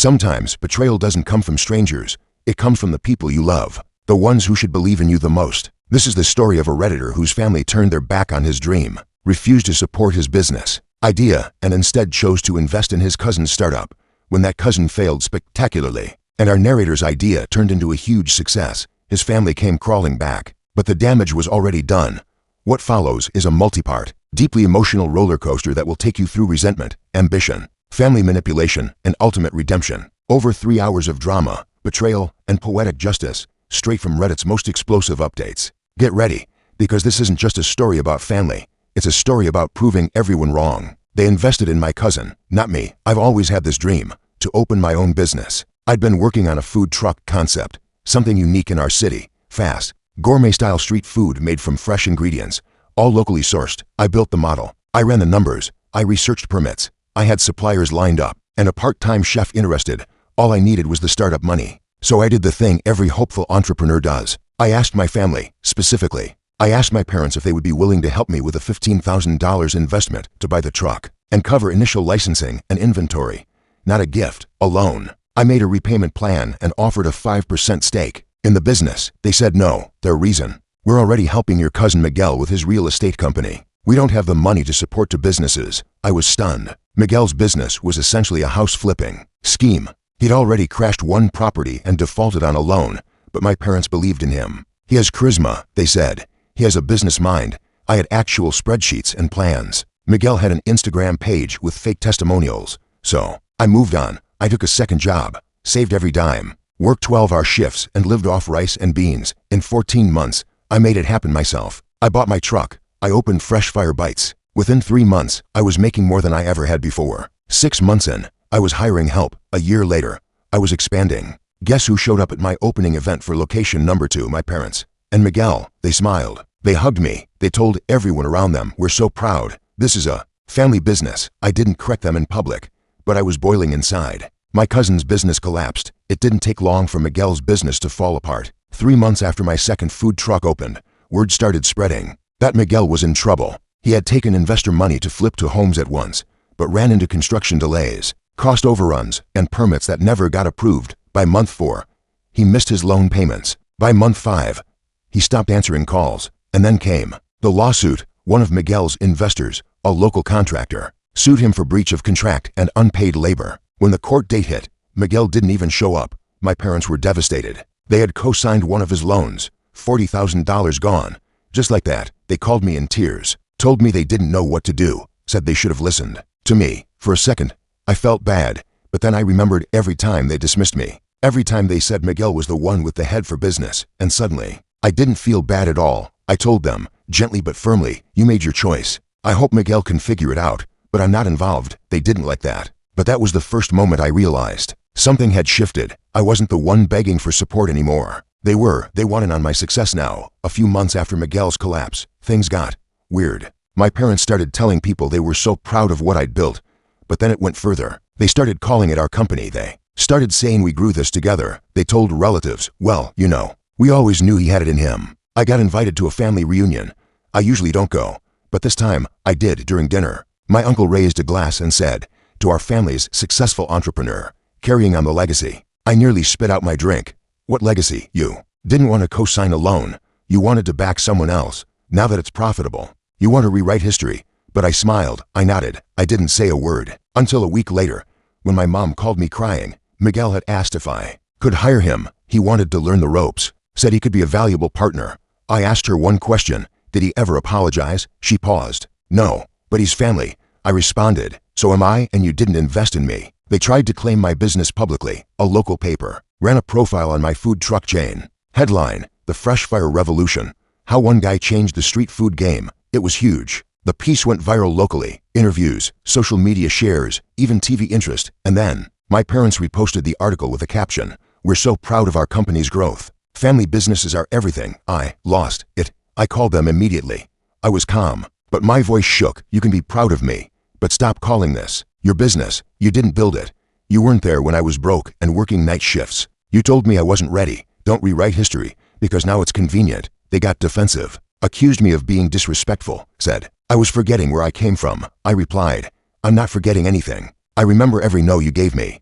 Sometimes betrayal doesn't come from strangers. It comes from the people you love, the ones who should believe in you the most. This is the story of a Redditor whose family turned their back on his dream, refused to support his business idea, and instead chose to invest in his cousin's startup when that cousin failed spectacularly. And our narrator's idea turned into a huge success. His family came crawling back, but the damage was already done. What follows is a multi-part, deeply emotional roller coaster that will take you through resentment, ambition, family manipulation, and ultimate redemption. Over 3 hours of drama, betrayal, and poetic justice, straight from Reddit's most explosive updates. Get ready, because this isn't just a story about family. It's a story about proving everyone wrong. They invested in my cousin, not me. I've always had this dream, to open my own business. I'd been working on a food truck concept, something unique in our city, fast, gourmet-style street food made from fresh ingredients, all locally sourced. I built the model. I ran the numbers. I researched permits. I had suppliers lined up, and a part-time chef interested. All I needed was the startup money. So I did the thing every hopeful entrepreneur does. I asked my family, specifically. I asked my parents if they would be willing to help me with a $15,000 investment to buy the truck and cover initial licensing and inventory. Not a gift, a loan. I made a repayment plan and offered a 5% stake in the business. They said no. Their reason: we're already helping your cousin Miguel with his real estate company. We don't have the money to support two businesses. I was stunned. Miguel's business was essentially a house flipping scheme. He'd already crashed one property and defaulted on a loan, but my parents believed in him. He has charisma, they said. He has a business mind. I had actual spreadsheets and plans. Miguel had an Instagram page with fake testimonials. So I moved on. I took a second job, saved every dime, worked 12-hour shifts, and lived off rice and beans. In 14 months, I made it happen myself. I bought my truck. I opened Fresh Fire Bites. Within 3 months, I was making more than I ever had before. 6 months in, I was hiring help. A year later, I was expanding. Guess who showed up at my opening event for location number 2? My parents. And Miguel. They smiled. They hugged me. They told everyone around them, "We're so proud. This is a family business." I didn't correct them in public, but I was boiling inside. My cousin's business collapsed. It didn't take long for Miguel's business to fall apart. 3 months after my second food truck opened, word started spreading that Miguel was in trouble. He had taken investor money to flip 2 homes at once, but ran into construction delays, cost overruns, and permits that never got approved. By month 4, he missed his loan payments. By month 5, he stopped answering calls. And then came the lawsuit. One of Miguel's investors, a local contractor, sued him for breach of contract and unpaid labor. When the court date hit, Miguel didn't even show up. My parents were devastated. They had co-signed one of his loans, $40,000 gone. Just like that, they called me in tears, told me they didn't know what to do, said they should have listened to me. For a second, I felt bad, but then I remembered every time they dismissed me, every time they said Miguel was the one with the head for business, and suddenly, I didn't feel bad at all. I told them, gently but firmly, "You made your choice. I hope Miguel can figure it out, but I'm not involved." They didn't like that. But that was the first moment I realized something had shifted. I wasn't the one begging for support anymore. They were. They wanted on my success now. A few months after Miguel's collapse, things got weird. My parents started telling people they were so proud of what I'd built, but then it went further. They started calling it our company. They started saying we grew this together. They told relatives, "Well, you know, we always knew he had it in him." I got invited to a family reunion. I usually don't go, but this time I did during dinner. My uncle raised a glass and said, "To our family's successful entrepreneur, carrying on the legacy." I nearly spit out my drink. What legacy? You didn't want to co-sign a loan. You wanted to back someone else. Now that it's profitable, you want to rewrite history. But I smiled. I nodded. I didn't say a word. Until a week later, when my mom called me crying. Miguel had asked if I could hire him. He wanted to learn the ropes. Said he could be a valuable partner. I asked her one question. Did he ever apologize? She paused. "No, but he's family." I responded. "So am I, and you didn't invest in me." They tried to claim my business publicly. A local paper ran a profile on my food truck chain. Headline: "The Fresh Fire Revolution. How one guy changed the street food game." It was huge. The piece went viral locally. Interviews, social media shares, even TV interest. And then, my parents reposted the article with a caption, "We're so proud of our company's growth. Family businesses are everything." I lost it. I called them immediately. I was calm, but my voice shook. "You can be proud of me, but stop calling this your business. You didn't build it. You weren't there when I was broke and working night shifts. You told me I wasn't ready. Don't rewrite history, because now it's convenient." They got defensive, accused me of being disrespectful, said I was forgetting where I came from. I replied, "I'm not forgetting anything. I remember every no you gave me.